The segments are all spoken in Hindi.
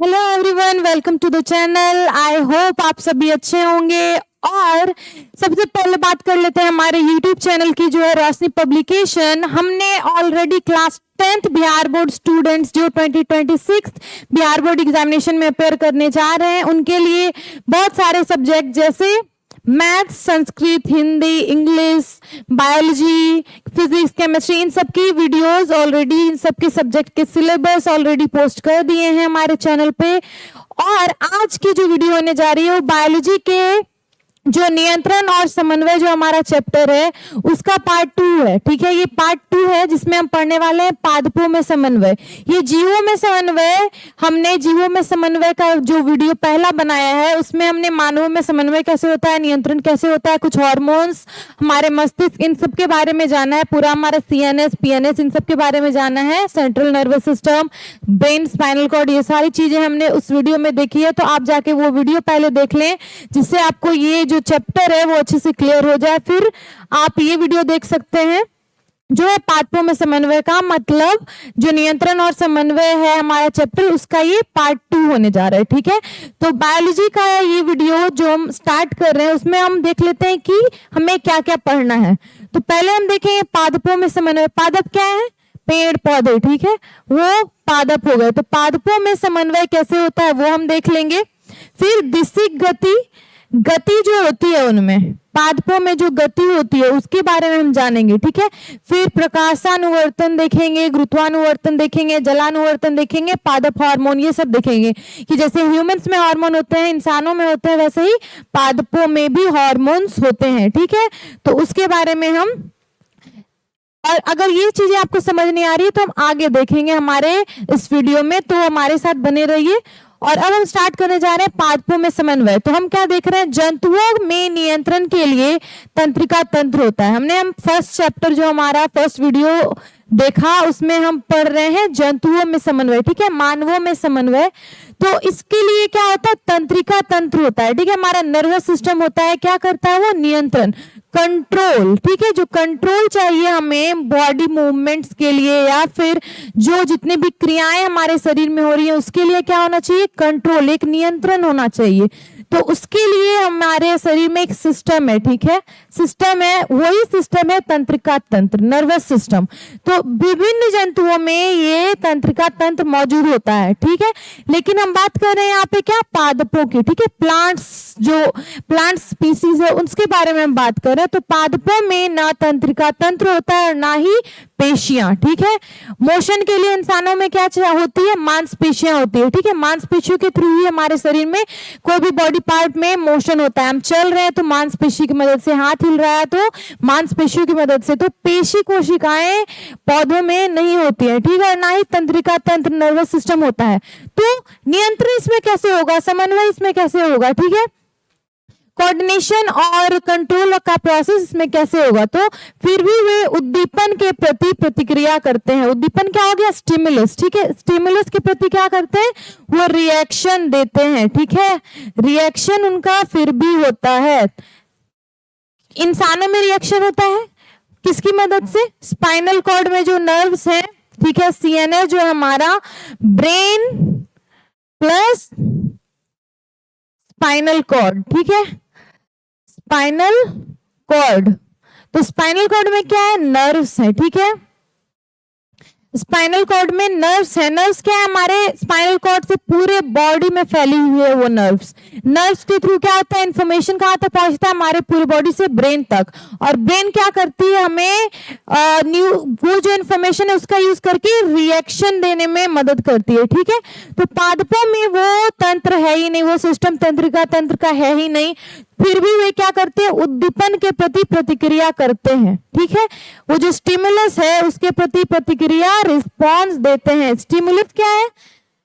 Hello everyone, welcome to the channel. I hope आप सभी अच्छे होंगे। और सबसे पहले बात कर लेते हैं हमारे यूट्यूब चैनल की, जो है रोशनी पब्लिकेशन। हमने already class 10th Bihar board students जो 2026 बिहार बोर्ड एग्जामिनेशन में अपेयर करने जा रहे हैं, उनके लिए बहुत सारे सब्जेक्ट जैसे maths, Sanskrit, Hindi, English, biology, physics, chemistry, इन सब की वीडियोस ऑलरेडी, इन सब के सब्जेक्ट के सिलेबस ऑलरेडी पोस्ट कर दिए हैं हमारे चैनल पे। और आज की जो वीडियो होने जा रही है वो बायोलॉजी के जो नियंत्रण और समन्वय जो हमारा चैप्टर है उसका पार्ट 2 है। ठीक है, ये पार्ट 2 है जिसमें हम पढ़ने वाले हैं पादपों में समन्वय। ये जीवों में समन्वय, हमने जीवों में समन्वय का जो वीडियो पहला बनाया है उसमें हमने मानवों में समन्वय कैसे होता है, नियंत्रण कैसे होता है, कुछ हार्मोन्स, हमारे मस्तिष्क, इन सब के बारे में जाना है। पूरा हमारा CNS, PNS, इन सब के बारे में जाना है। Central nervous system, brain, spinal cord, ये सारी चीजें हमने उस वीडियो में देखी है। तो आप जाके वो वीडियो पहले देख लें जिससे आपको ये जो चैप्टर है वो अच्छे से क्लियर हो जाए। फिर आप ये वीडियो देख सकते हैं जो है पादपों में समन्वय का, मतलब जो नियंत्रण और समन्वय है हमारा चैप्टर, उसका ये पार्ट 2 होने जा रहा है। ठीक है, तो बायोलॉजी का ये वीडियो जो हम स्टार्ट कर रहे हैं उसमें हम देख लेते हैं कि हमें क्या क्या पढ़ना है। तो पहले हम देखेंगे पादपों में समन्वय। पादप क्या है? पेड़ पौधे। ठीक है, वो पादप हो गए। तो पादपों में समन्वय कैसे होता है वो हम देख लेंगे। फिर दिशिक गति, गति जो होती है उनमें, पादपों में जो गति होती है उसके बारे में हम जानेंगे। ठीक है, फिर प्रकाशानुवर्तन देखेंगे, गुरुत्वानुवर्तन देखेंगे, जलानुवर्तन देखेंगे, पादप हार्मोन, ये सब देखेंगे कि जैसे ह्यूमंस में हार्मोन होते हैं, इंसानों में होते हैं, वैसे ही पादपों में भी हार्मोन्स होते हैं। ठीक है, तो उसके बारे में हम, और अगर ये चीजें आपको समझ नहीं आ रही है तो हम आगे देखेंगे हमारे इस वीडियो में, तो हमारे साथ बने रहिए। और अब हम स्टार्ट करने जा रहे हैं पादपों में समन्वय। तो हम क्या देख रहे हैं? जंतुओं में नियंत्रण के लिए तंत्रिका तंत्र होता है। हमने फर्स्ट चैप्टर जो हमारा फर्स्ट वीडियो देखा उसमें हम पढ़ रहे हैं जंतुओं में समन्वय। ठीक है, मानवों में समन्वय। तो इसके लिए क्या होता है? तंत्रिका तंत्र होता है। ठीक है, हमारा नर्वस सिस्टम होता है, क्या करता है वो? नियंत्रण, कंट्रोल। ठीक है, जो कंट्रोल चाहिए हमें बॉडी मूवमेंट्स के लिए या फिर जो जितनी भी क्रियाएं हमारे शरीर में हो रही है उसके लिए क्या होना चाहिए? कंट्रोल, एक नियंत्रण होना चाहिए। तो उसके लिए हमारे शरीर में एक सिस्टम है। ठीक है, सिस्टम है, वही सिस्टम है तंत्रिका तंत्र, नर्वस सिस्टम। तो विभिन्न जंतुओं में ये तंत्रिका तंत्र मौजूद होता है। ठीक है, लेकिन हम बात कर रहे हैं यहाँ पे क्या? पादपों की। ठीक है, प्लांट्स, जो प्लांट स्पीसीज है उसके बारे में हम बात कर रहे हैं। तो पादपों में ना तंत्रिका तंत्र होता है और ना ही पेशियां। ठीक है, मोशन के लिए इंसानों में क्या होती है? मांसपेशियां होती है। ठीक है, मांसपेशियों के थ्रू ही हमारे शरीर में कोई भी बॉडी पार्ट में मोशन होता है। हम चल रहे हैं तो मांसपेशी की मदद से, हाथ हिल रहा है तो मांसपेशियों की मदद से। तो पेशी कोशिकाएं पौधों में नहीं होती है। ठीक है, ना ही तंत्रिका तंत्र, नर्वस सिस्टम होता है। तो नियंत्रण इसमें कैसे होगा? समन्वय इसमें कैसे होगा? ठीक है, कोऑर्डिनेशन और कंट्रोल का प्रोसेस इसमें कैसे होगा? तो फिर भी वे उद्दीपन के प्रति प्रतिक्रिया करते हैं। उद्दीपन क्या हो गया? स्टिमुलस। ठीक है, स्टिमुलस के प्रति क्या करते हैं? वो रिएक्शन देते हैं। ठीक है, रिएक्शन उनका फिर भी होता है। इंसानों में रिएक्शन होता है किसकी मदद से? स्पाइनल कॉर्ड में जो नर्व्स हैं, ठीक है, CNS जो है हमारा, ब्रेन प्लस स्पाइनल कॉर्ड। ठीक है, स्पाइनल कॉर्ड। तो स्पाइनल कॉर्ड में क्या है? नर्व्स है। ठीक है, स्पाइनल कॉर्ड में नर्व्स है। नर्व्स क्या है? हमारे स्पाइनल कॉर्ड से पूरे बॉडी में फैली हुई है वो नर्व्स। नर्व्स के थ्रू क्या होता है? इंफॉर्मेशन कहाँ तक पहुंचता है? हमारे पूरी बॉडी से ब्रेन तक। और ब्रेन क्या करती है? हमें वो जो इंफॉर्मेशन है उसका यूज करके रिएक्शन देने में मदद करती है। ठीक है, तो पादपों में वो तंत्र है ही नहीं, वो सिस्टम तंत्रिका तंत्र का है ही नहीं। फिर भी वे क्या करते हैं? उद्दीपन के प्रति प्रतिक्रिया करते हैं। ठीक है, वो जो स्टिमुलस है उसके प्रति प्रतिक्रिया, रिस्पॉन्स देते हैं। स्टिमुलस क्या है?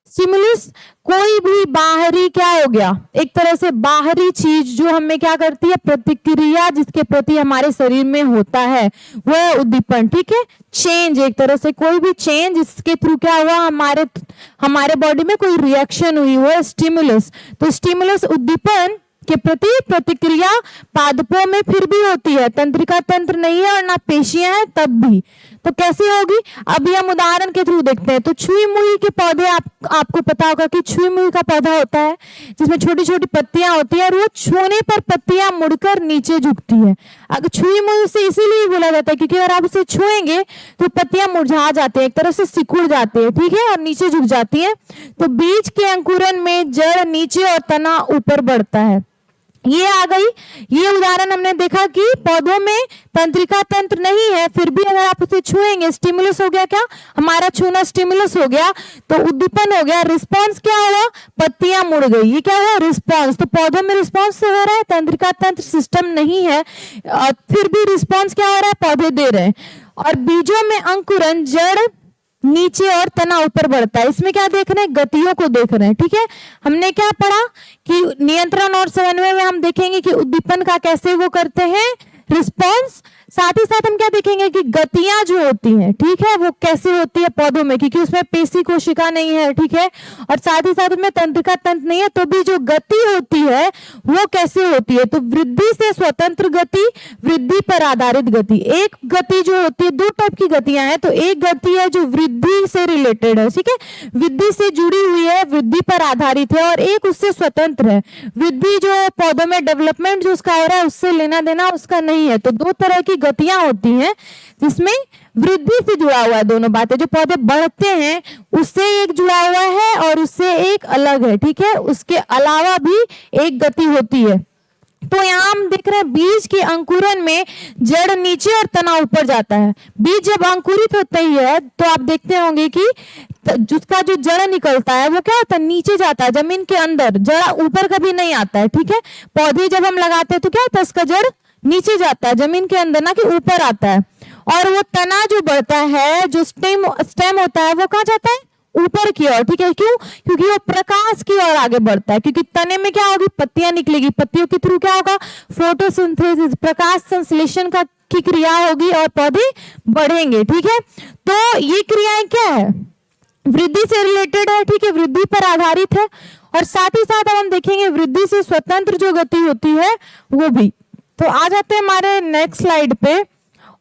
स्टिमुलस कोई भी बाहरी, क्या हो गया? एक तरह से बाहरी चीज जो हमें क्या करती है? प्रतिक्रिया जिसके प्रति हमारे शरीर में होता है वो है उद्दीपन। ठीक है, चेंज, एक तरह से कोई भी चेंज जिसके थ्रू क्या हुआ? हमारे बॉडी में कोई रिएक्शन हुई, वो है स्टिमुलस। तो स्टिमुलस, उद्दीपन के प्रति प्रतिक्रिया पादपों में फिर भी होती है, तंत्रिका तंत्र नहीं है और ना पेशियां हैं तब भी। तो कैसे होगी, अभी हम उदाहरण के थ्रू देखते हैं। तो छुई मुई के पौधे आपको पता होगा कि छुई मुई का पौधा होता है जिसमें छोटी छोटी पत्तियां होती है और वो छूने पर पत्तियां मुड़कर नीचे झुकती है। अगर छुई मुई उसे इसीलिए बोला जाता है क्योंकि अगर आप उसे छुएंगे तो पत्तियां मुरझा जाती है, एक तरह से सिकुड़ जाती है, ठीक है, और नीचे झुक जाती है। तो बीज के अंकुरन में जड़ नीचे और तना ऊपर बढ़ता है। ये आ गई, ये उदाहरण हमने देखा कि पौधों में तंत्रिका तंत्र नहीं है फिर भी अगर आप उसे छुएंगे, स्टिमुलस हो गया, क्या हमारा छूना स्टिमुलस हो गया, तो उद्दीपन हो गया। रिस्पांस क्या हुआ, पत्तियां मुड़ गई, ये क्या हुआ, रिस्पांस। तो पौधों में रिस्पांस से हो रहा है, तंत्रिका तंत्र सिस्टम नहीं है फिर भी रिस्पांस क्या हो रहा है, पौधे दे रहे हैं। और बीजों में अंकुरन, जड़ नीचे और तना ऊपर बढ़ता है। इसमें क्या देख रहे हैं, गतियों को देख रहे हैं, ठीक है। हमने क्या पढ़ा कि नियंत्रण और समन्वय में हम देखेंगे कि उद्दीपन का कैसे वो करते हैं, रिस्पॉन्स। साथ ही साथ हम क्या देखेंगे कि गतियां जो होती हैं, ठीक है, वो कैसे होती है पौधों में, क्योंकि उसमें पेशी कोशिका नहीं है, ठीक है, और साथ ही साथ उसमें तंत्रिका तंत्र नहीं है, तो भी जो गति होती है वो कैसे होती है। तो वृद्धि से स्वतंत्र गति, वृद्धि पर आधारित गति। एक गति जो होती है, दो टाइप की गतियां हैं। तो एक गति है जो वृद्धि से रिलेटेड है, ठीक है, वृद्धि से जुड़ी हुई है, वृद्धि पर आधारित है, और एक उससे स्वतंत्र है। वृद्धि जो पौधों में डेवलपमेंट जो उसका हो रहा है उससे लेना देना उसका नहीं है। तो दो तरह की गतियां होती हैं जिसमें वृद्धि से जुड़ा हुआ है दोनों बातें। जो पौधे बढ़ते हैं उससे एक जुड़ा हुआ है और उससे एक अलग है, ठीक है, उसके अलावा भी एक गति होती है। तो यहाँ हम देख रहे हैं बीज के अंकुरन में जड़ नीचे और तना ऊपर जाता है। बीज जब अंकुरित होता ही है तो आप देखते होंगे कि जिसका जो जड़ निकलता है वो क्या होता है, नीचे जाता है, जमीन के अंदर, जड़ ऊपर कभी नहीं आता है, ठीक है। पौधे जब हम लगाते हैं तो क्या होता है, उसका जड़ नीचे जाता है, जमीन के अंदर, ना कि ऊपर आता है। और वो तना जो बढ़ता है, जो स्टेम होता है, वो कहाँ जाता है, ऊपर की ओर, ठीक है। क्यों, क्योंकि वो प्रकाश की ओर आगे बढ़ता है, क्योंकि तने में क्या होगी, पत्तियां निकलेगी, पत्तियों के थ्रू क्या होगा, फोटोसिंथेसिस, प्रकाश संश्लेषण की क्रिया होगी और पौधे बढ़ेंगे, ठीक है। तो ये क्रियाएं क्या है, वृद्धि से रिलेटेड है, ठीक है, वृद्धि पर आधारित है। और साथ ही साथ हम देखेंगे वृद्धि से स्वतंत्र जो गति होती है वो भी। तो आ जाते हैं हमारे नेक्स्ट स्लाइड पे,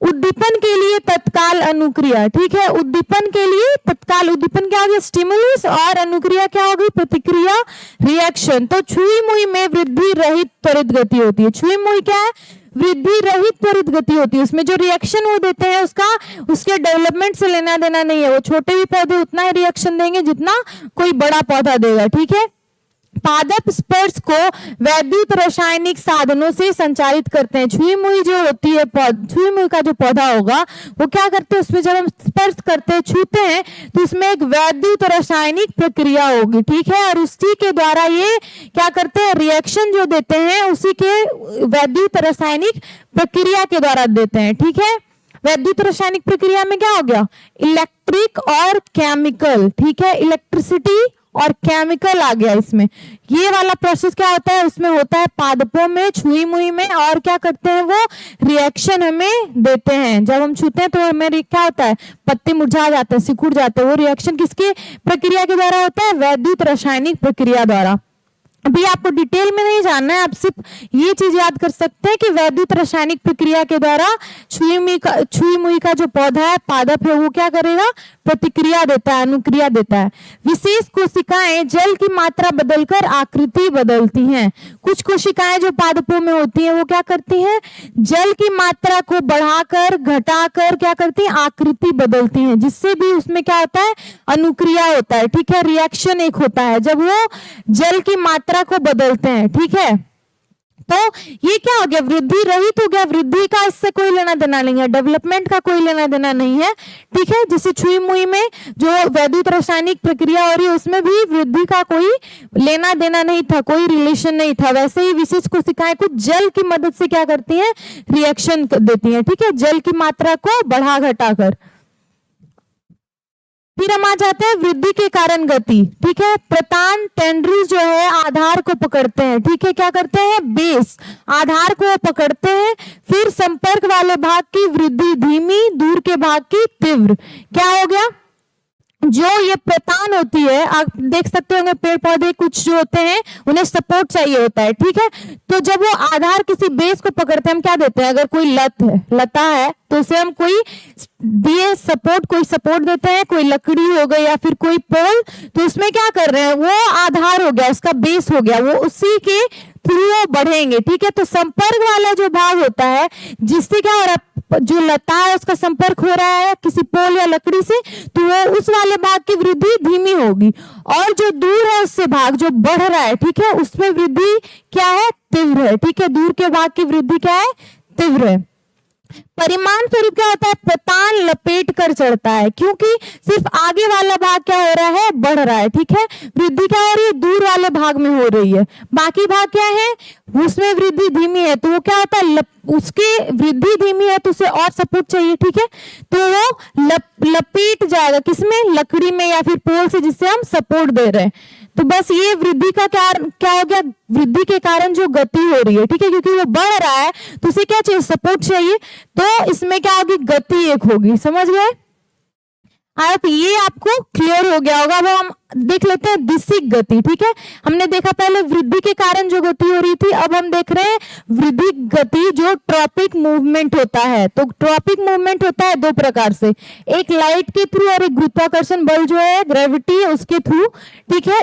उद्दीपन के लिए तत्काल अनुक्रिया, ठीक है। उद्दीपन के लिए तत्काल, उद्दीपन क्या होगी, स्टिमुलस, और अनुक्रिया क्या होगी, प्रतिक्रिया, रिएक्शन। तो छुई मुई में वृद्धि रहित त्वरित गति होती है। छुई मुई क्या है, वृद्धि रहित त्वरित गति होती है। उसमें जो रिएक्शन वो देते हैं उसके डेवलपमेंट से लेना देना नहीं है। वो छोटे भी पौधे उतना ही रिएक्शन देंगे जितना कोई बड़ा पौधा देगा, ठीक है। पादप स्पर्श को वैद्युत रासायनिक साधनों से संचालित करते हैं। छुई मुई जो होती है, छुई मुई का जो पौधा होगा वो क्या करते हैं, उसमें जब हम स्पर्श करते हैं, छूते हैं, तो उसमें एक वैद्युत रासायनिक प्रक्रिया होगी, ठीक है। और उसी के द्वारा ये क्या करते हैं, रिएक्शन जो देते हैं उसी के वैद्युत रासायनिक प्रक्रिया के द्वारा देते हैं, ठीक है। वैद्युत रासायनिक प्रक्रिया में क्या हो गया, इलेक्ट्रिक और केमिकल, ठीक है, इलेक्ट्रिसिटी और केमिकल आ गया इसमें। ये वाला प्रोसेस क्या होता है, उसमें होता है पादपों में, छुई मुई में, और क्या करते हैं वो रिएक्शन हमें देते हैं। जब हम छूते हैं तो हमें क्या होता है, पत्ते मुरझा जाते हैं, सिकुड़ जाते हैं। वो रिएक्शन किसकी प्रक्रिया के द्वारा होता है, वैद्युत रासायनिक प्रक्रिया द्वारा। अभी आपको डिटेल में नहीं जानना है, आप सिर्फ ये चीज याद कर सकते हैं कि वैद्युत रासायनिक प्रक्रिया के द्वारा छुई मुई का जो पौधा है, पादप है, वो क्या करेगा, प्रतिक्रिया देता है, अनुक्रिया देता है। विशेष कोशिकाएं जल की मात्रा बदलकर आकृति बदलती हैं। कुछ कोशिकाएं जो पादपों में होती हैं वो क्या करती हैं, जल की मात्रा को बढ़ाकर घटाकर क्या करती हैं, आकृति बदलती हैं, जिससे भी उसमें क्या होता है, अनुक्रिया होता है, ठीक है। रिएक्शन एक होता है जब वो जल की मात्रा को बदलते हैं, ठीक है। तो ये क्या हो गया, वृद्धि रहित हो गया। वृद्धि का इससे कोई लेना देना नहीं है, डेवलपमेंट का कोई लेना देना नहीं है, ठीक है। जैसे छुई मुई में जो वैद्युत रासायनिक प्रक्रिया हो रही है उसमें भी वृद्धि का कोई लेना देना नहीं था, कोई रिलेशन नहीं था। वैसे ही विशेष कोशिकाएं कुछ जल की मदद से क्या करती हैं, रिएक्शन देती हैं, ठीक है, जल की मात्रा को बढ़ा घटाकर। फिर हम आ जाते हैं वृद्धि के कारण गति, ठीक है। प्रतान टेंड्रिल्स जो है आधार को पकड़ते हैं, ठीक है, क्या करते हैं, बेस, आधार को पकड़ते हैं। फिर संपर्क वाले भाग की वृद्धि धीमी, दूर के भाग की तीव्र। क्या हो गया, जो ये प्रतान होती है, आप देख सकते होंगे पेड़ पौधे कुछ जो होते हैं उन्हें सपोर्ट चाहिए होता है, ठीक है। तो जब वो आधार किसी बेस को पकड़ते हैं, हम क्या देते हैं, अगर कोई लता है तो उसे हम कोई सपोर्ट देते हैं, कोई लकड़ी हो गई या फिर कोई पोल, तो उसमें क्या कर रहे हैं, वो आधार हो गया, उसका बेस हो गया, वो उसी के थ्रू वो बढ़ेंगे, ठीक है। तो संपर्क वाला जो भाग होता है, जिससे क्या हो रहा है, जो लता है उसका संपर्क हो रहा है किसी पोल या लकड़ी से, तो वो उस वाले भाग की वृद्धि धीमी होगी, और जो दूर है उससे भाग जो बढ़ रहा है, ठीक है, उसमें वृद्धि क्या है, तीव्र है, ठीक है। दूर के भाग की वृद्धि क्या है, तीव्र है। परिमाण स्वरूप क्या होता है, प्रतान लपेट कर चढ़ता है, क्योंकि सिर्फ आगे वाला भाग क्या हो रहा है, बढ़ रहा है, ठीक है। वृद्धि क्या हो रही है, दूर वाले भाग में हो रही है, बाकी भाग क्या है, उसमें वृद्धि धीमी है, तो वो क्या होता है, उसकी वृद्धि धीमी है तो उसे और सपोर्ट चाहिए, ठीक है, तो वो लपेट जाएगा किसमें, लकड़ी में या फिर पोल से, जिससे हम सपोर्ट दे रहे हैं। तो बस ये वृद्धि का क्या हो गया, वृद्धि के कारण जो गति हो रही है, ठीक है, क्योंकि वो बढ़ रहा है तो उसे क्या चाहिए, सपोर्ट चाहिए, तो इसमें क्या होगी, गति एक होगी, समझ गए। आप ये आपको क्लियर हो गया होगा। अब हम देख लेते हैं दिशिक गति, ठीक है। हमने देखा पहले वृद्धि के कारण जो गति हो रही थी, अब हम देख रहे हैं वृद्धि गति जो ट्रॉपिक मूवमेंट होता है। तो ट्रॉपिक मूवमेंट होता है दो प्रकार से, एक लाइट के थ्रू और एक गुरुत्वाकर्षण बल जो है, ग्रेविटी है, उसके थ्रू, ठीक है।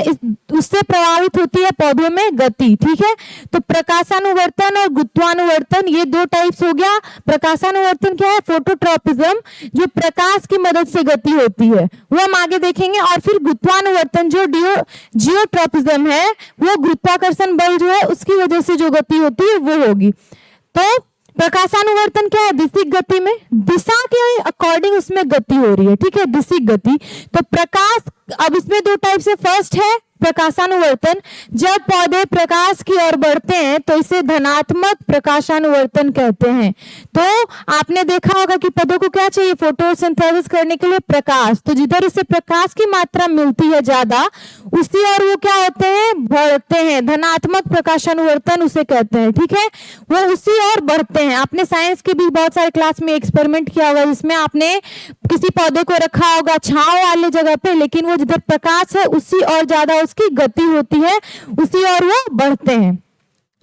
उससे प्रभावित होती है पौधों में गति, ठीक है। तो प्रकाशानुवर्तन और गुरुत्वानुवर्तन ये दो टाइप्स हो गया। प्रकाशानुवर्तन क्या है, फोटोट्रॉपिज्म, जो प्रकाश की मदद से गति होती है, वो हम आगे देखेंगे। और फिर गुरुत्वानुवर्तन जो जियोट्रॉपिज्म है, वो गुरुत्वाकर्षण बल जो है उसकी वजह से जो गति होती है वो होगी। तो प्रकाशानुवर्तन क्या है, दिशिक गति में दिशा के अकॉर्डिंग उसमें गति हो रही है, ठीक है, दिशिक गति। तो प्रकाश, अब इसमें दो टाइप से, फर्स्ट है प्रकाशानुवर्तन, जब पौधे प्रकाश की ओर बढ़ते हैं तो इसे धनात्मक प्रकाशानुवर्तन कहते हैं। तो आपने देखा होगा कि पौधों को क्या चाहिए, फोटोसिंथेसिस करने के लिए प्रकाश, तो जिधर इसे प्रकाश की मात्रा मिलती है ज्यादा, उसी और वो क्या होते हैं, बढ़ते हैं, धनात्मक प्रकाशानुवर्तन उसे कहते हैं, ठीक है, वो उसी और बढ़ते हैं। आपने साइंस के भी बहुत सारे क्लास में एक्सपेरिमेंट किया होगा, जिसमें आपने किसी पौधे को रखा होगा छांव वाले जगह पे, लेकिन वो जिधर प्रकाश है उसी और ज्यादा की गति होती है, उसी और वो बढ़ते हैं।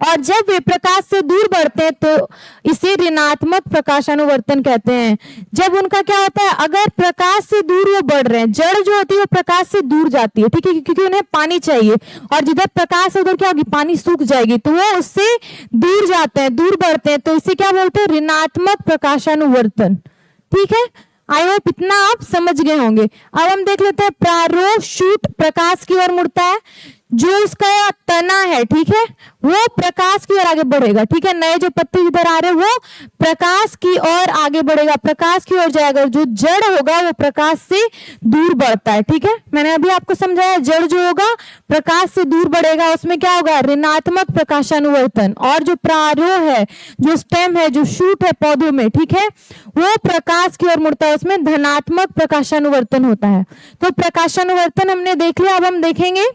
और जब वे प्रकाश से दूर बढ़ते हैं तो इसे ऋणात्मक प्रकाशानुवर्तन कहते हैं। जब उनका क्या होता है, अगर प्रकाश से दूर वो बढ़ रहे हैं, जड़ जो होती है वो प्रकाश से दूर जाती है, ठीक है, क्योंकि उन्हें पानी चाहिए, और जिधर प्रकाश है उधर क्या होगी, पानी सूख जाएगी, तो वो उससे दूर जाते हैं, दूर बढ़ते हैं, तो इसे क्या बोलते हैं, ऋणात्मक प्रकाशानुवर्तन, ठीक है। आई होप इतना आप समझ गए होंगे। अब हम देख लेते हैं प्रारोह शूट प्रकाश की ओर मुड़ता है, जो उसका तना है, ठीक है, वो प्रकाश की ओर आगे बढ़ेगा, ठीक है। नए जो पत्ते इधर आ रहे हैं वो प्रकाश की ओर आगे बढ़ेगा, प्रकाश की ओर जाएगा। जो जड़ होगा वो प्रकाश से दूर बढ़ता है, ठीक है। मैंने अभी आपको समझाया, जड़ जो होगा प्रकाश से दूर बढ़ेगा, उसमें क्या होगा, ऋणात्मक प्रकाशानुवर्तन। और जो प्रारोह है, जो स्टेम है, जो शूट है पौधों में, ठीक है, वो प्रकाश की ओर मुड़ता है, उसमें धनात्मक प्रकाशानुवर्तन होता है। तो प्रकाशानुवर्तन हमने देख लिया। अब हम देखेंगे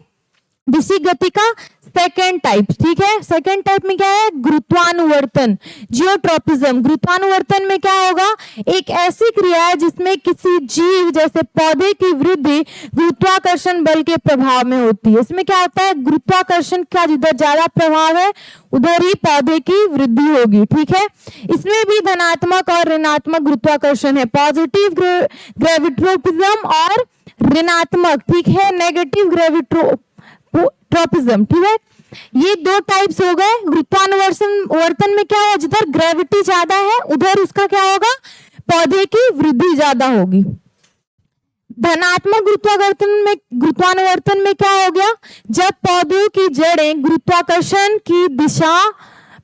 दिशिक गति का सेकेंड टाइप, ठीक है। सेकेंड टाइप में क्या है, गुरुत्वानुवर्तन, जियोट्रॉपिज्म। गुरुत्वानुवर्तन में क्या होगा, एक ऐसी क्रिया है जिसमें किसी जीव जैसे पौधे की वृद्धि गुरुत्वाकर्षण बल के प्रभाव में होती है। इसमें क्या होता है, गुरुत्वाकर्षण का जिधर ज्यादा प्रभाव है उधर ही पौधे की वृद्धि होगी, ठीक है। इसमें भी धनात्मक और ऋणात्मक गुरुत्वाकर्षण है, पॉजिटिव ग्रेविट्रोपिज्म और ऋणात्मक, ठीक है, नेगेटिव ग्रेविट्रोपिज्म, ठीक है। ये दो टाइप्स हो गए। गुरुत्वानुवर्तन में क्या है, जिधर ग्रेविटी ज्यादा है उधर उसका क्या होगा, पौधे की वृद्धि ज्यादा होगी। धनात्मक गुरुत्वानुवर्तन में क्या हो गया, जब पौधों की जड़ें गुरुत्वाकर्षण की दिशा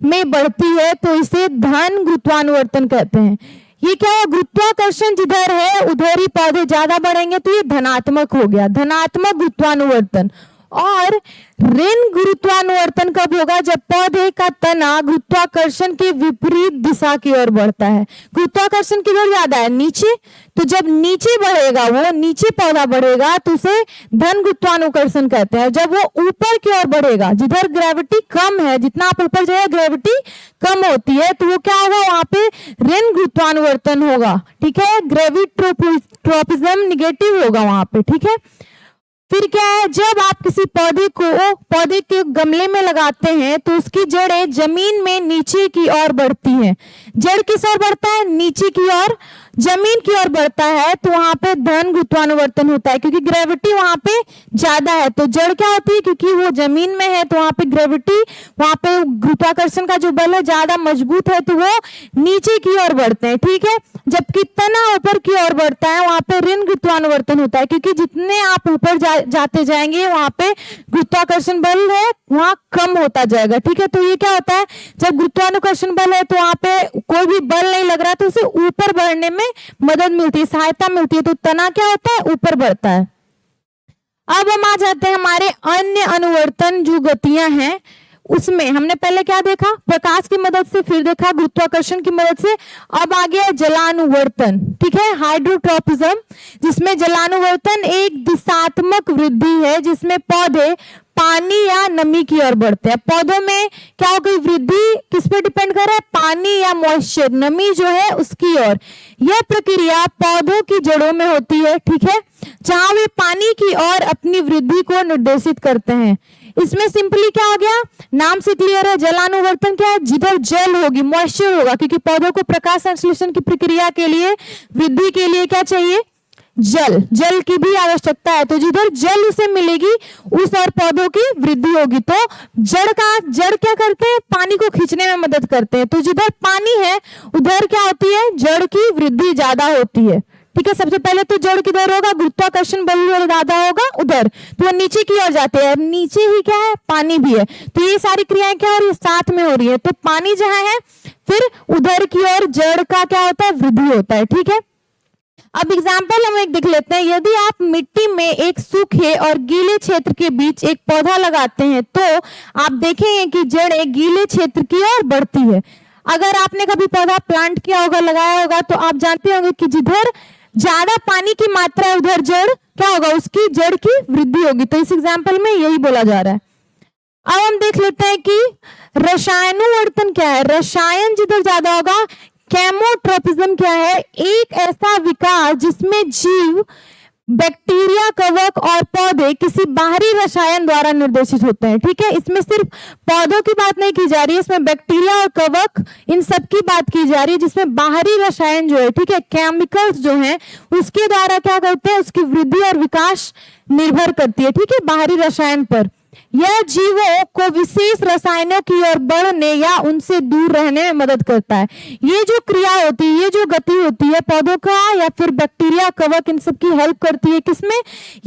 में बढ़ती है तो इसे धन गुरुत्वानुवर्तन कहते हैं। ये क्या है, गुरुत्वाकर्षण जिधर है उधर ही पौधे ज्यादा बढ़ेंगे, तो ये धनात्मक हो गया, धनात्मक गुरुत्वानुवर्तन। और ऋण गुरुत्वानुवर्तन कब होगा? जब पौधे का तना गुरुत्वाकर्षण के विपरीत दिशा की ओर बढ़ता है। गुरुत्वाकर्षण किधर ज्यादा है? नीचे। तो जब नीचे बढ़ेगा, वो नीचे पौधा बढ़ेगा तो उसे धन गुरुत्वानुकर्षण कहते हैं। जब वो ऊपर की ओर बढ़ेगा, जिधर ग्रेविटी कम है, जितना आप ऊपर जाए ग्रेविटी कम होती है, तो वो क्या होगा? वहां पे ऋण गुरुत्वानुवर्तन होगा। ठीक है, ग्रेविट्रोपिज्म निगेटिव होगा वहां पे। ठीक है, फिर क्या है? जब आप किसी पौधे के गमले में लगाते हैं तो उसकी जड़ें जमीन में नीचे की ओर बढ़ती हैं। जड़ किस ओर बढ़ता है? नीचे की ओर, जमीन की ओर बढ़ता है, तो वहां पे धन गुरुत्वानुवर्तन होता है, क्योंकि ग्रेविटी वहां पे ज्यादा है। तो जड़ क्या होती है? क्योंकि वो जमीन में है तो वहां पे ग्रेविटी, वहां पे गुरुत्वाकर्षण का जो बल है ज्यादा मजबूत है, तो वो नीचे की ओर बढ़ते हैं। ठीक है, जबकि तना ऊपर की ओर बढ़ता है, वहां पे ऋण गुरुत्वानुवर्तन होता है, क्योंकि जितने आप ऊपर जाते जाएंगे वहां पे गुरुत्वाकर्षण बल है वहां कम होता जाएगा। ठीक है, तो ये क्या होता है? जब गुरुत्वाकर्षण बल है तो वहां पे कोई भी बल नहीं लग रहा, तो उसे ऊपर बढ़ने में मदद मिलती है, सहायता मिलती है, तो तना क्या होता है? ऊपर बढ़ता है। अब हम आ जाते हैं हमारे अन्य अनुवर्तन जो गतियां हैं उसमें। हमने पहले क्या देखा? प्रकाश की मदद से, फिर देखा गुरुत्वाकर्षण की मदद से, अब आ गया जलानुवर्तन। ठीक है, हाइड्रोट्रोपिज्म, जिसमें जलानुवर्तन एक दिशात्मक वृद्धि है जिसमें पौधे पानी या नमी की ओर बढ़ते हैं। पौधों में क्या हो गई? वृद्धि किस पे डिपेंड कर रहा है? पानी या मॉइस्चर, नमी जो है उसकी ओर। यह प्रक्रिया पौधों की जड़ों में होती है। ठीक है, जहां वे पानी की ओर अपनी वृद्धि को निर्देशित करते हैं। इसमें सिंपली क्या हो गया? नाम से क्लियर है, जलानुवर्तन क्या है? जिधर जल होगी, मॉइस्चर होगा, क्योंकि पौधों को प्रकाश संश्लेषण की प्रक्रिया के लिए, वृद्धि के लिए क्या चाहिए? जल की भी आवश्यकता है। तो जिधर जल उसे मिलेगी उस और पौधों की वृद्धि होगी। तो जड़ क्या करते हैं? पानी को खींचने में मदद करते हैं। तो जिधर पानी है उधर क्या होती है? जड़ की वृद्धि ज्यादा होती है। ठीक है, सबसे पहले तो जड़ किधर होगा? गुरुत्वाकर्षण बल ज्यादा होगा उधर, तो वो नीचे की ओर जाते हैं। नीचे ही क्या है? पानी भी है। तो ये सारी क्रियाएं क्या हो रही है? साथ में हो रही है। तो पानी जहां है फिर उधर की ओर जड़ का क्या होता है? वृद्धि होता है। ठीक है, अब एग्जाम्पल हम एक देख लेते हैं। यदि आप मिट्टी में एक सूखे और गीले क्षेत्र के बीच एक पौधा लगाते हैं तो आप देखेंगे कि जड़ें गीले क्षेत्र की ओर बढ़ती है। अगर आपने कभी पौधा प्लांट किया होगा, लगाया होगा, तो आप जानते होंगे कि जिधर ज्यादा पानी की मात्रा है उधर जड़ क्या होगा? उसकी जड़ की वृद्धि होगी। तो इस एग्जाम्पल में यही बोला जा रहा है। अब हम देख लेते हैं कि रसायनुवर्तन क्या है। रसायन जिधर ज्यादा होगा, केमोट्रोपिज्म क्या है? एक ऐसा विकास जिसमें जीव, बैक्टीरिया, कवक और पौधे किसी बाहरी रसायन द्वारा निर्देशित होते हैं। ठीक है, इसमें सिर्फ पौधों की बात नहीं की जा रही है, इसमें बैक्टीरिया और कवक इन सब की बात की जा रही है, जिसमें बाहरी रसायन जो है, ठीक है, केमिकल्स जो हैं उसके द्वारा क्या करते हैं? उसकी वृद्धि और विकास निर्भर करती है। ठीक है, बाहरी रसायन पर। यह जीवों को विशेष रसायनों की ओर बढ़ने या उनसे दूर रहने में मदद करता है। ये जो क्रिया होती है, ये जो गति होती है पौधों का या फिर बैक्टीरिया, कवक, इन सब की हेल्प करती है किसमें?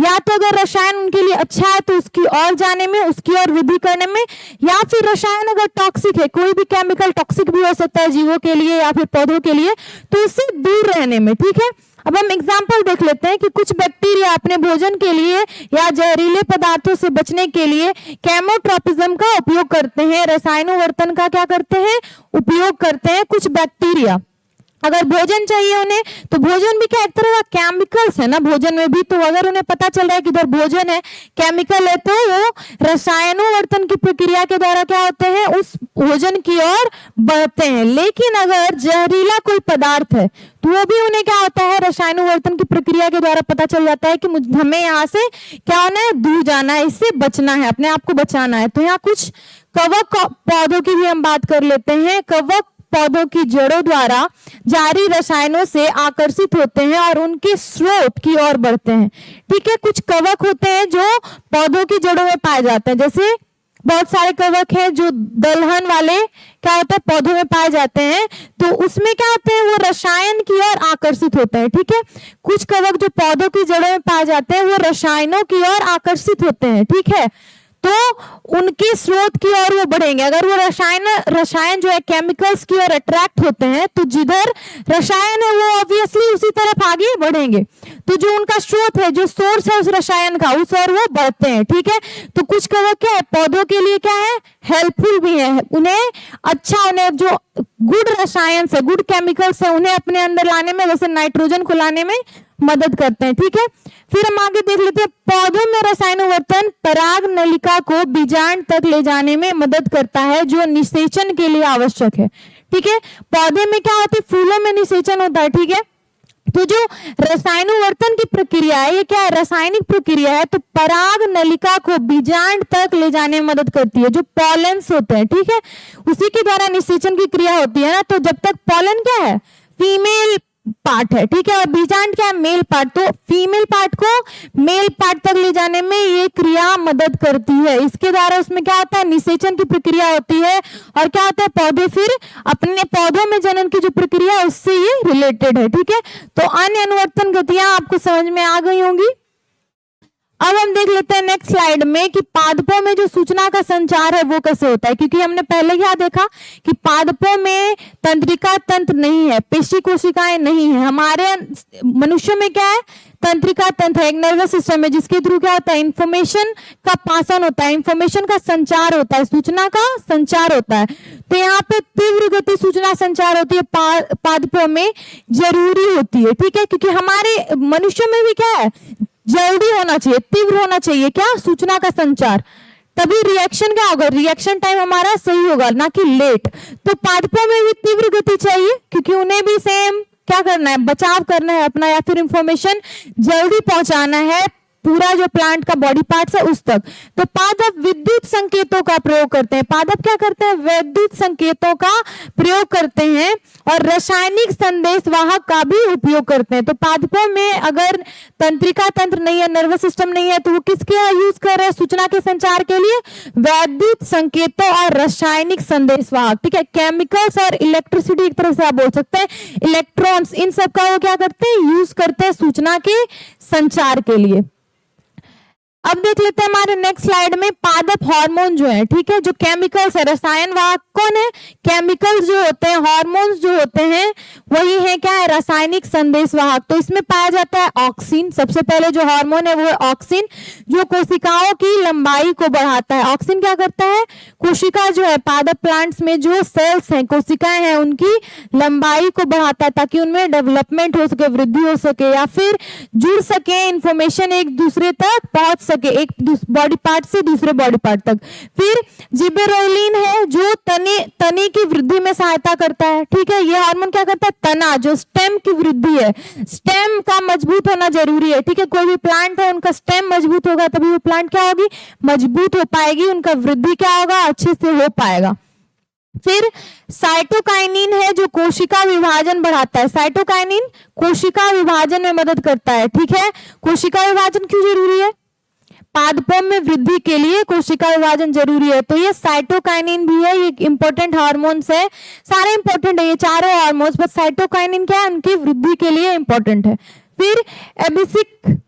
या तो अगर रसायन उनके लिए अच्छा है तो उसकी ओर जाने में, उसकी ओर वृद्धि करने में, या फिर रसायन अगर टॉक्सिक है, कोई भी केमिकल टॉक्सिक भी हो सकता है जीवों के लिए या फिर पौधों के लिए, तो उससे दूर रहने में। ठीक है, अब हम एग्जाम्पल देख लेते हैं कि कुछ बैक्टीरिया अपने भोजन के लिए या जहरीले पदार्थों से बचने के लिए केमोट्रोपिज्म का उपयोग करते हैं। रसायनुवर्तन का क्या करते हैं? उपयोग करते हैं। कुछ बैक्टीरिया अगर भोजन चाहिए उन्हें, तो भोजन भी क्या एक तरह का केमिकल्स है ना भोजन में भी, तो अगर उन्हें पता चल रहा है कि इधर भोजन है, केमिकल है, तो वो रसायनुवर्तन की प्रक्रिया के द्वारा क्या होते हैं? उस भोजन की ओर बढ़ते हैं। लेकिन अगर जहरीला कोई पदार्थ है तो वो भी उन्हें क्या होता है? रसायनुवर्तन की प्रक्रिया के द्वारा पता चल जाता है कि हमें यहाँ से क्या होना है? दूर जाना है, इससे बचना है, अपने आप को बचाना है। तो यहाँ कुछ कवक पौधों की भी हम बात कर लेते हैं। कवक पौधों की जड़ों द्वारा जारी रसायनों से आकर्षित होते हैं और उनके स्रोत की ओर बढ़ते हैं। ठीक है, कुछ कवक होते हैं जो पौधों की जड़ों में पाए जाते हैं, जैसे बहुत सारे कवक हैं जो दलहन वाले क्या होता है? पौधों में पाए जाते हैं, तो उसमें क्या होते हैं? वो रसायन की ओर आकर्षित होते हैं। ठीक है, कुछ कवक जो पौधों की जड़ों में पाए जाते हैं वो रसायनों की ओर आकर्षित होते हैं। ठीक है, तो उनके स्रोत की ओर वो बढ़ेंगे। अगर वो रसायन जो है केमिकल्स की ओर अट्रैक्ट होते हैं तो जिधर रसायन है वो ऑब्वियसली उसी तरफ आगे बढ़ेंगे। तो जो उनका स्रोत है, जो सोर्स है उस रसायन का, उस ओर वो बढ़ते हैं। ठीक है, तो कुछ कवक क्या है, पौधों के लिए क्या है, हेल्पफुल भी है, उन्हें अच्छा, उन्हें जो गुड रसायन है, गुड केमिकल्स है, उन्हें अपने अंदर लाने में, जैसे नाइट्रोजन को लाने में मदद करते हैं। ठीक है, फिर हम आगे देख लेते हैं, पौधों में रसायनोवर्तन पराग नलिका को बीजांड तक ले जाने में मदद करता है, जो निषेचन के लिए आवश्यक है। ठीक है, पौधे में क्या होता है, फूलों में निषेचन होता है। ठीक है, तो जो रसायनोवर्तन की प्रक्रिया है, ये क्या है, रासायनिक प्रक्रिया है, तो पराग नलिका को बीजांड तक ले जाने में मदद करती है, जो पॉलेंस होते हैं। ठीक है, उसी के द्वारा निषेचन की क्रिया होती है ना। तो जब तक पॉलन क्या है, फीमेल पार्ट है, ठीक है, और बीजांड क्या है, मेल पार्ट, तो फीमेल पार्ट को मेल पार्ट तक ले जाने में ये क्रिया मदद करती है। इसके द्वारा उसमें क्या होता है, निषेचन की प्रक्रिया होती है, और क्या होता है, पौधे फिर अपने पौधों में जनन की जो प्रक्रिया है उससे ये रिलेटेड है। ठीक है, तो अन्य अनुवर्तन गतियां आपको समझ में आ गई होंगी। अब हम देख लेते हैं नेक्स्ट स्लाइड में कि पादपों में जो सूचना का संचार है वो कैसे होता है, क्योंकि हमने पहले क्या देखा कि पादपों में तंत्रिका तंत्र नहीं है, पेशी कोशिकाएं नहीं है। हमारे मनुष्य में क्या है, तंत्रिका तंत्र, एक नर्वस सिस्टम है जिसके थ्रू क्या होता है, इंफॉर्मेशन का पासन होता है, इंफॉर्मेशन का संचार होता है, सूचना का संचार होता है। तो यहाँ पे तीव्र गति सूचना संचार होती है, पादपों में जरूरी होती है। ठीक है, क्योंकि हमारे मनुष्य में भी क्या है, जल्दी होना चाहिए, तीव्र होना चाहिए, क्या, सूचना का संचार, तभी रिएक्शन क्या होगा, रिएक्शन टाइम हमारा सही होगा, ना कि लेट। तो पादपों में भी तीव्र गति चाहिए, क्योंकि उन्हें भी सेम क्या करना है, बचाव करना है अपना, या फिर इंफॉर्मेशन जल्दी पहुंचाना है पूरा जो प्लांट का बॉडी पार्ट्स है उस तक। तो पादप विद्युत संकेतों का प्रयोग करते हैं, पादप क्या करते हैं, विद्युत संकेतों का प्रयोग करते हैं, और रासायनिक संदेश वाहक का भी उपयोग करते हैं। तो पादपों में अगर तंत्रिका तंत्र नहीं है, नर्वस सिस्टम नहीं है, तो वो किसके यूज कर रहे हैं सूचना के संचार के लिए, विद्युत संकेतों और रासायनिक संदेश वाहक। ठीक है, केमिकल्स और इलेक्ट्रिसिटी एक तरह से आप बोल सकते हैं, इलेक्ट्रॉन्स, इन सब का वो क्या करते हैं, यूज करते हैं सूचना के संचार के लिए। अब देख लेते हैं हमारे नेक्स्ट स्लाइड में पादप हार्मोन जो है, ठीक है, जो केमिकल्स है, रसायन वाहक कौन है, केमिकल्स जो होते हैं, हार्मोन्स जो होते हैं वही है क्या है, रासायनिक संदेश वाहक। तो इसमें पाया जाता है ऑक्सिन, सबसे पहले जो हार्मोन है वो है ऑक्सिन, जो कोशिकाओं की लंबाई को बढ़ाता है। ऑक्सिन क्या करता है, कोशिका जो है, पादप प्लांट्स में जो सेल्स हैं, कोशिकाएं हैं, उनकी लंबाई को बढ़ाता है, ताकि उनमें डेवलपमेंट हो सके, वृद्धि हो सके, या फिर जुड़ सके, इंफॉर्मेशन एक दूसरे तक पहुंच सके, एक बॉडी पार्ट से दूसरे बॉडी पार्ट तक। फिर जिबेरेलिन है जो तने की वृद्धि में सहायता करता है। ठीक है, ये हार्मोन क्या करता है, तना, जो स्टेम की वृद्धि है, स्टेम का मजबूत होना जरूरी है। ठीक है, कोई भी प्लांट है उनका स्टेम मजबूत होगा तभी वो प्लांट क्या होगी, मजबूत हो पाएगी, उनका वृद्धि क्या होगा, अच्छे से हो पाएगा। फिर साइटोकाइनिन है जो कोशिका विभाजन बढ़ाता है, साइटोकाइनिन कोशिका विभाजन में मदद करता है। ठीक है, कोशिका विभाजन क्यों जरूरी है, पादपों में वृद्धि के लिए कोशिका विभाजन जरूरी है। तो ये साइटोकाइनिन भी है, ये इंपॉर्टेंट हार्मोन्स है, सारे इंपॉर्टेंट है ये चारों हार्मोन्स, बस साइटोकाइनिन क्या है, उनकी वृद्धि के लिए इंपॉर्टेंट है। फिर एबिसिक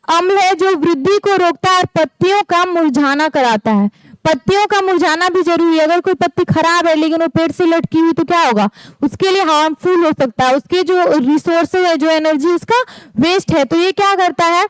अम्ल है जो वृद्धि को रोकता है और पत्तियों का मुरझाना कराता है। पत्तियों का मुरझाना भी जरूरी है, अगर कोई पत्ती खराब है लेकिन वो पेड़ से लटकी हुई तो क्या होगा, उसके लिए हार्मफुल हो सकता है, उसके जो रिसोर्सेज है, जो एनर्जी उसका वेस्ट है। तो ये क्या करता है,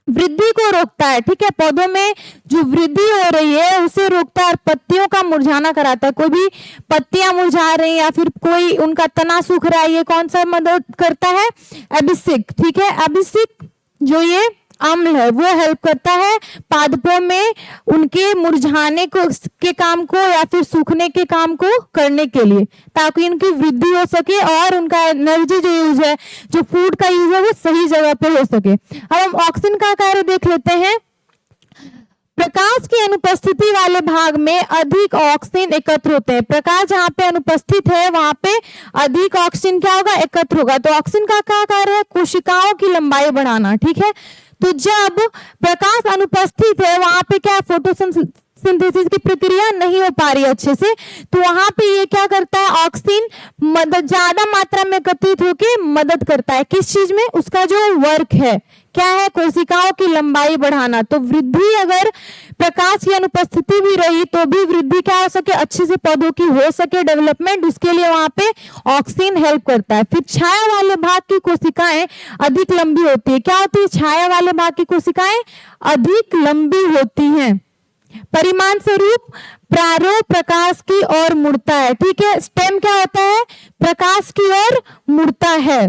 वृद्धि को रोकता है। ठीक है, पौधों में जो वृद्धि हो रही है उसे रोकता है और पत्तियों का मुरझाना कराता है। कोई भी पत्तियां मुरझा रही हैं या फिर कोई उनका तना सूख रहा है, ये कौन सा मदद करता है, एबिसिक। ठीक है, एबिसिक जो ये अम्ल है वो हेल्प करता है पादपों में उनके मुरझाने को के काम को या फिर सूखने के काम को करने के लिए, ताकि उनकी वृद्धि हो सके और उनका एनर्जी जो यूज है, जो फूड का यूज है, वो सही जगह पे हो सके। अब हम ऑक्सिन का कार्य देख लेते हैं। प्रकाश की अनुपस्थिति वाले भाग में अधिक ऑक्सीजन एकत्र होते हैं। प्रकाश जहाँ पे अनुपस्थित है वहां पे अधिक ऑक्सीजन क्या होगा, एकत्र होगा। तो ऑक्सीजन का क्या कार्य है, कोशिकाओं की लंबाई बढ़ाना। ठीक है, तो जब प्रकाश अनुपस्थित है वहां पे क्या, फोटोसिंथेसिस की प्रक्रिया नहीं हो पा रही है अच्छे से, तो वहां पे ये क्या करता है, ऑक्सीन ज्यादा मात्रा में एकत्रित होकर मदद करता है किस चीज में, उसका जो वर्क है क्या है, कोशिकाओं की लंबाई बढ़ाना। तो वृद्धि अगर प्रकाश की अनुपस्थिति भी रही तो भी वृद्धि क्या हो सके, अच्छे से पौधों की हो सके डेवलपमेंट, उसके लिए वहां पे ऑक्सीन हेल्प करता है। फिर छाया वाले भाग की कोशिकाएं अधिक लंबी होती है। क्या होती है, छाया वाले भाग की कोशिकाएं अधिक लंबी होती हैं, परिमाण स्वरूप प्रारूप प्रकाश की ओर मुड़ता है। ठीक है, स्टेम क्या होता है, प्रकाश की ओर मुड़ता है।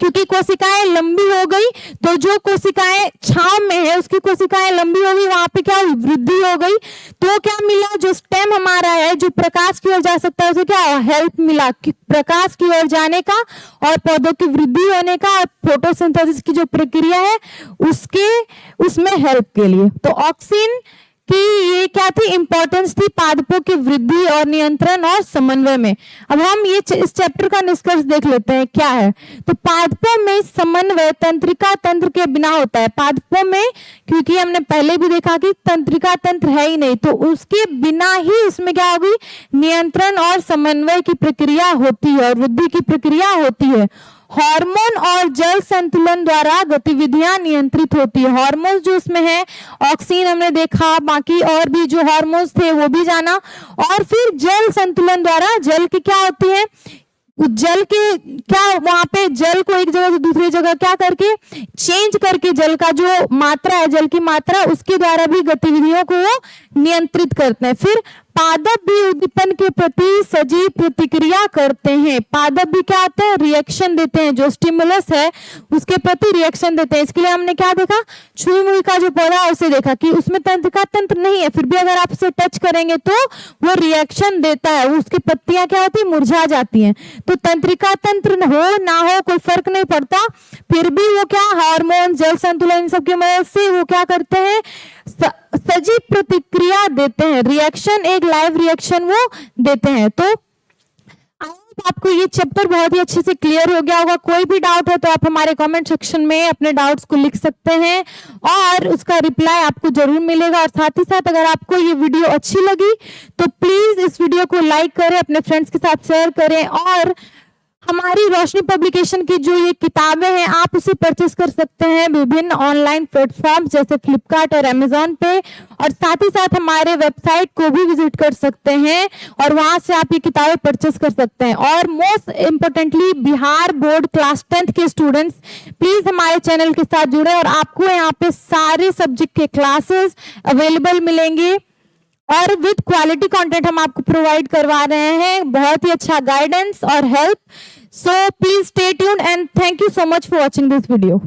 क्योंकि कोशिकाएं लंबी हो गई तो जो कोशिकाएं छांव में है उसकी कोशिकाएं लंबी हो गई, वहां पे क्या वृद्धि हो गई, तो क्या मिला, जो स्टेम हमारा है जो प्रकाश की ओर जा सकता है उसे क्या हेल्प मिला कि प्रकाश की ओर जाने का और पौधों की वृद्धि होने का और फोटोसिंथेसिस की जो प्रक्रिया है उसमें हेल्प के लिए। तो ऑक्सीन कि ये क्या थी, इंपॉर्टेंस थी पादपों की वृद्धि और नियंत्रण और समन्वय में। अब हम ये इस चैप्टर का निष्कर्ष देख लेते हैं क्या है। तो पादपों में समन्वय तंत्रिका तंत्र के बिना होता है। पादपों में, क्योंकि हमने पहले भी देखा कि तंत्रिका तंत्र है ही नहीं, तो उसके बिना ही उसमें क्या होगी, नियंत्रण और समन्वय की प्रक्रिया होती है और वृद्धि की प्रक्रिया होती है। हार्मोन और जल संतुलन द्वारा गतिविधियां नियंत्रित होती है। हार्मोन जो उसमें है, ऑक्सीन हमने देखा, बाकी और भी जो हार्मोन्स थे वो भी जाना। और फिर जल संतुलन द्वारा जल की क्या होती है, जल के क्या, वहां पे जल को एक जगह से दूसरी जगह क्या करके चेंज करके जल का जो मात्रा है, जल की मात्रा, उसके द्वारा भी गतिविधियों को वो नियंत्रित करते हैं। फिर पादप भी उद्दीपन के प्रति सजीव प्रतिक्रिया करते हैं। पादप भी क्या होते हैं, रिएक्शन देते हैं, जो स्टिमुलस है उसके प्रति रिएक्शन देते हैं। इसके लिए हमने क्या देखा, छुई मुई का जो पौधा है उसे देखा कि उसमें तंत्रिका तंत्र नहीं है, फिर भी अगर आप उसे टच करेंगे तो वो रिएक्शन देता है, उसकी पत्तियां क्या होती है, मुरझा जाती हैं। तो तंत्रिका तंत्र हो ना हो कोई फर्क नहीं पड़ता, फिर भी वो क्या, हार्मोन, जल संतुलन, इन सब की मदद से वो क्या करते हैं, सजीव प्रतिक्रिया देते हैं, रिएक्शन, एक लाइव रिएक्शन वो देते हैं। तो आपको ये चैप्टर बहुत ही अच्छे से क्लियर हो गया होगा। कोई भी डाउट है तो आप हमारे कमेंट सेक्शन में अपने डाउट्स को लिख सकते हैं और उसका रिप्लाई आपको जरूर मिलेगा। और साथ ही साथ अगर आपको ये वीडियो अच्छी लगी तो प्लीज इस वीडियो को लाइक करें, अपने फ्रेंड्स के साथ शेयर करें और हमारी रोशनी पब्लिकेशन की जो ये किताबें हैं आप उसे परचेस कर सकते हैं विभिन्न ऑनलाइन प्लेटफॉर्म जैसे फ्लिपकार्ट और अमेजोन पे, और साथ ही साथ हमारे वेबसाइट को भी विजिट कर सकते हैं और वहां से आप ये किताबें परचेस कर सकते हैं। और most importantly Bihar board class 10th के स्टूडेंट्स प्लीज हमारे चैनल के साथ जुड़े और आपको यहाँ पे सारे सब्जेक्ट के क्लासेस अवेलेबल मिलेंगे और विद क्वालिटी कंटेंट हम आपको प्रोवाइड करवा रहे हैं, बहुत ही अच्छा गाइडेंस और help. So please stay tuned and thank you so much for watching this video.